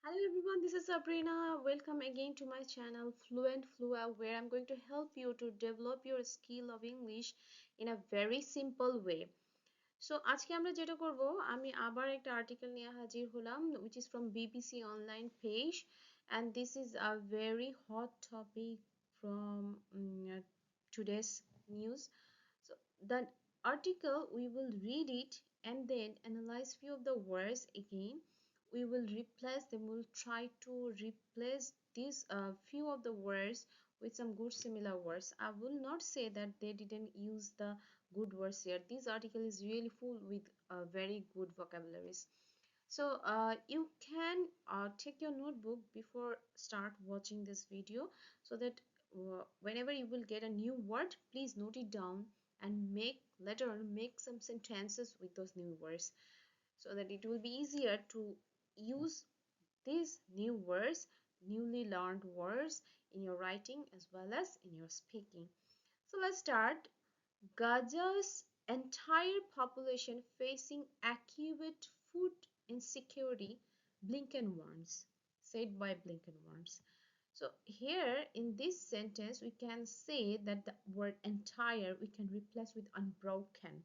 Hello everyone, this is Sabrina. Welcome again to my channel Fluent Flua, where I'm going to help you to develop your skill of English in a very simple way. So আজকে আমরা যেটা করব, আমি আবার একটা article নিয়ে হাজির হলাম which is from BBC online page, and this is a very hot topic from today's news. So the article, we will read it and then analyze few of the words again. We will replace them. We'll try to replace these few of the words with some good similar words. I will not say that they didn't use the good words here. This article is really full with very good vocabularies. So you can take your notebook before start watching this video, so that whenever you will get a new word, please note it down and later on make some sentences with those new words, so that it will be easier to use these new words, newly learned words, in your writing as well as in your speaking. So let's start. Gaza's entire population facing acute food insecurity, Blinken warns, said by Blinken warns. So here in this sentence, we can say that the word entire we can replace with unbroken.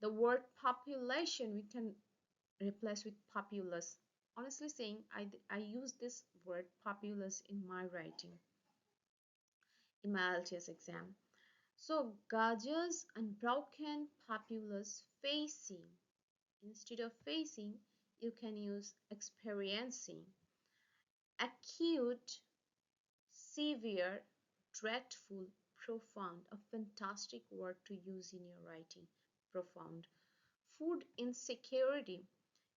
The word population we can replace with populous. Honestly saying, I use this word populous in my writing in my IELTS exam. So Gaja's unbroken populace facing. Instead of facing, you can use experiencing. Acute, severe, dreadful, profound. A fantastic word to use in your writing. Profound. Food insecurity,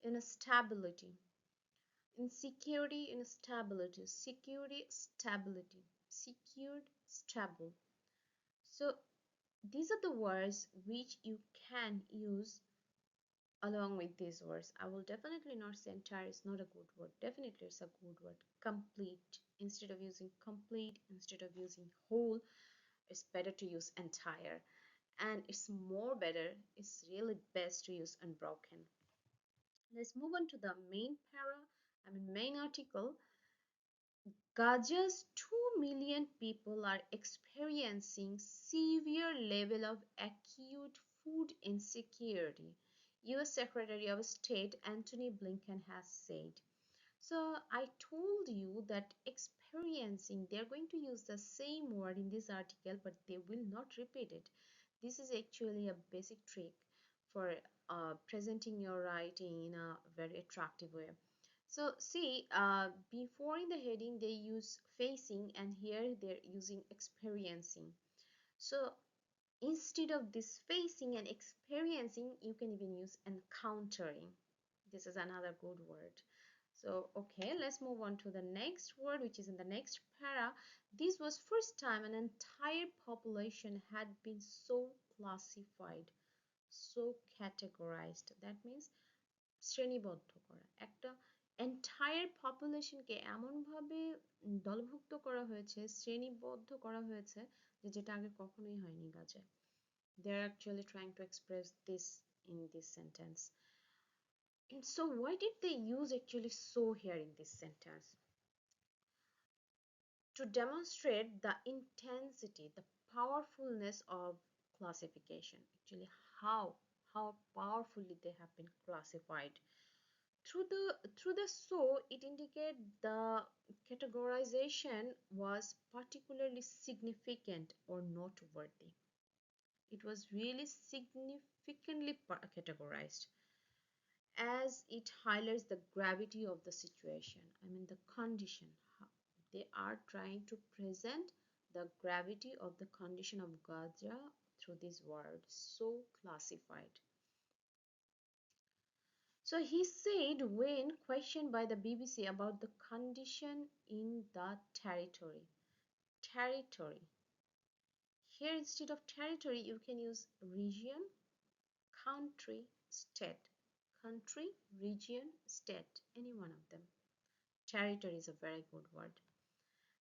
instability. Insecurity, instability. Security, stability. Secured, stable. So these are the words which you can use along with these words. I will definitely not say entire is not a good word. Definitely it's a good word. Complete. Instead of using complete, instead of using whole, it's better to use entire. And it's more better, it's really best to use unbroken. Let's move on to the main article. Gaza's 2 million people are experiencing severe level of acute food insecurity, US Secretary of State Antony Blinken has said. So I told you that experiencing, they're going to use the same word in this article, but they will not repeat it. This is actually a basic trick for presenting your writing in a very attractive way. So see, before in the heading they use facing, and here they're using experiencing. So instead of this facing and experiencing, you can even use encountering. This is another good word. So okay, let's move on to the next word, which is in the next para. This was first time an entire population had been so classified, so categorized. That means শ্রেণীবদ্ধ করা, একটা entire পপুলেশনকে এমনভাবে দলভুক্ত করা হয়েছে, শ্রেণীবদ্ধ করা হয়েছে, যেটা আগে কখনোই হয়নি গাজায়. They are actually trying to express this in this sentence. And so why did they use actually so here in this sentence? To demonstrate the intensity, the powerfulness of classification. Actually, how powerfully they have been classified. Through the so, it indicates the categorization was particularly significant or noteworthy. It was really significantly categorized, as it highlights the gravity of the situation. I mean the condition. They are trying to present the gravity of the condition of Gaza through this word, so classified. So he said when questioned by the BBC about the condition in the territory. Territory. Here instead of territory you can use region, country, state. Country, region, state, any one of them. Territory is a very good word.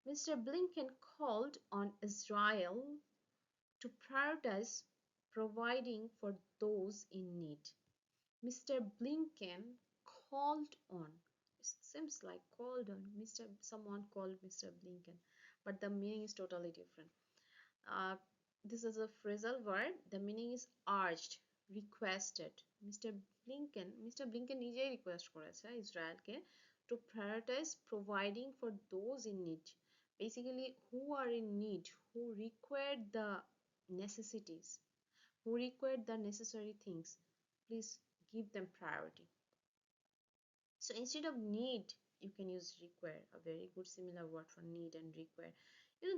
Mr. Blinken called on Israel to prioritize providing for those in need. Mr. Blinken called on. seems like called on Mr. Someone called Mr. Blinken, but the meaning is totally different. uh, this is a phrasal verb. The meaning is urged, requested. Mr. Blinken নিজেই request করেছে ইসরায়েলকে to prioritize providing for those in need, basically who are in need, who require the necessities, who require the necessary things. Please give them priority. So instead of need, you can use require, a very good similar word for need and require.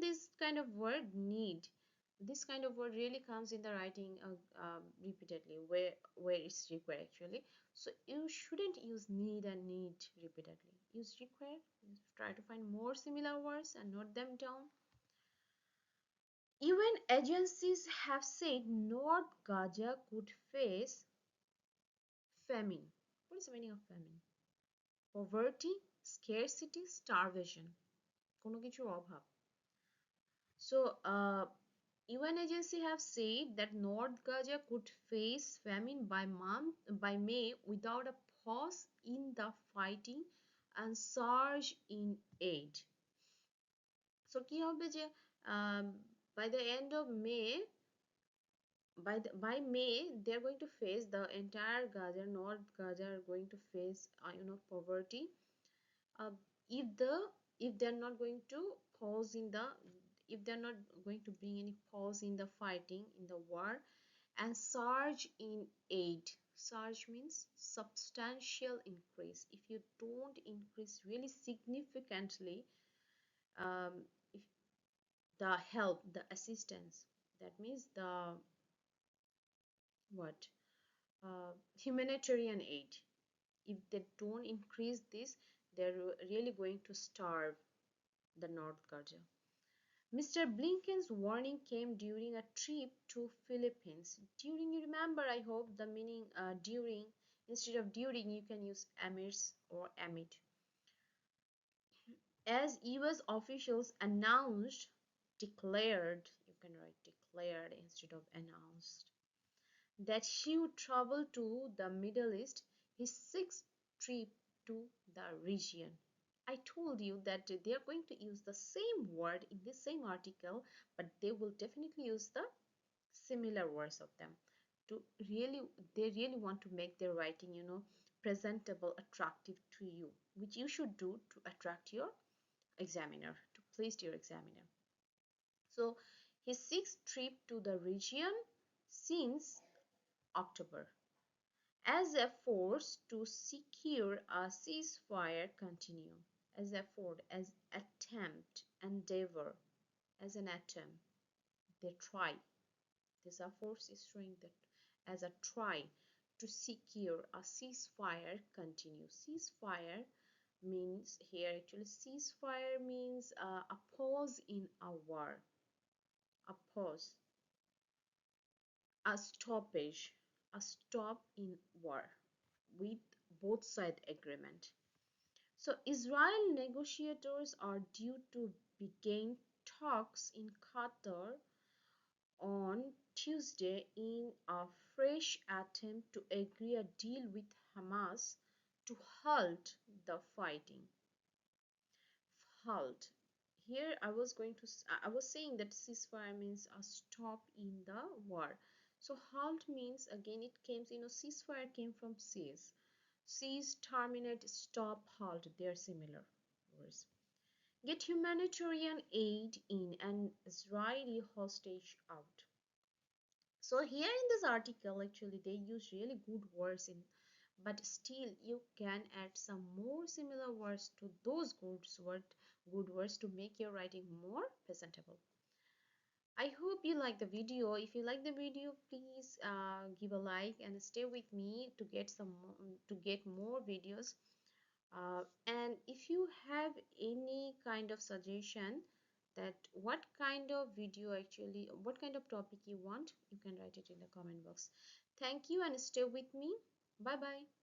This kind of word need, this kind of word really comes in the writing repeatedly, where it's required actually. So you shouldn't use need and need repeatedly. Use require. Try to find more similar words and note them down. UN agencies have said North Gaza could face famine. What is the meaning of famine? Poverty, scarcity, starvation, কোনো কিছুর অভাব. So UN agency have said that North Gaza could face famine by May without a pause in the fighting and surge in aid. So কি হবে যে by the end of May, by May they're going to face, the entire Gaza, North Gaza are going to face poverty. uh, if the if they're not going to pause in the if they're not going to bring any pause in the fighting, in the war, and surge in aid. Surge means substantial increase. If you don't increase really significantly, if the help, the assistance, that means the what humanitarian aid, if they don't increase this, they're really going to starve the North Gaza. Mr. Blinken's warning came during a trip to Philippines. During, you remember, I hope the meaning during, instead of during you can use amidst or amid. As US officials announced, declared, you can write declared instead of announced, that he would travel to the Middle East, his sixth trip to the region. I told you that they are going to use the same word in the same article, but they will definitely use the similar words of them to really, they really want to make their writing, presentable, attractive to you, which you should do to attract your examiner, to please your examiner. So his sixth trip to the region since October, as efforts to secure a ceasefire continue. As effort, as attempt, endeavor, as an attempt, they try. This effort is showing that as a try to secure a ceasefire continue. Ceasefire means here, actually ceasefire means a pause in a war, a pause, a stoppage, a stop in war with both side agreement. So Israel negotiators are due to begin talks in Qatar on Tuesday in a fresh attempt to agree a deal with Hamas to halt the fighting. Halt. Here I was saying that ceasefire means a stop in the war. So halt means, again, it came, ceasefire came from cease. Cease, terminate, stop, halt, they are similar words. Get humanitarian aid in and Israeli hostage out. So here in this article, actually they use really good words in, but still you can add some more similar words to those good words to make your writing more presentable. I hope you like the video. If you like the video, please give a like and stay with me to get more videos. And if you have any kind of suggestion that what kind of video, actually what kind of topic you want, you can write it in the comment box. Thank you and stay with me. Bye bye.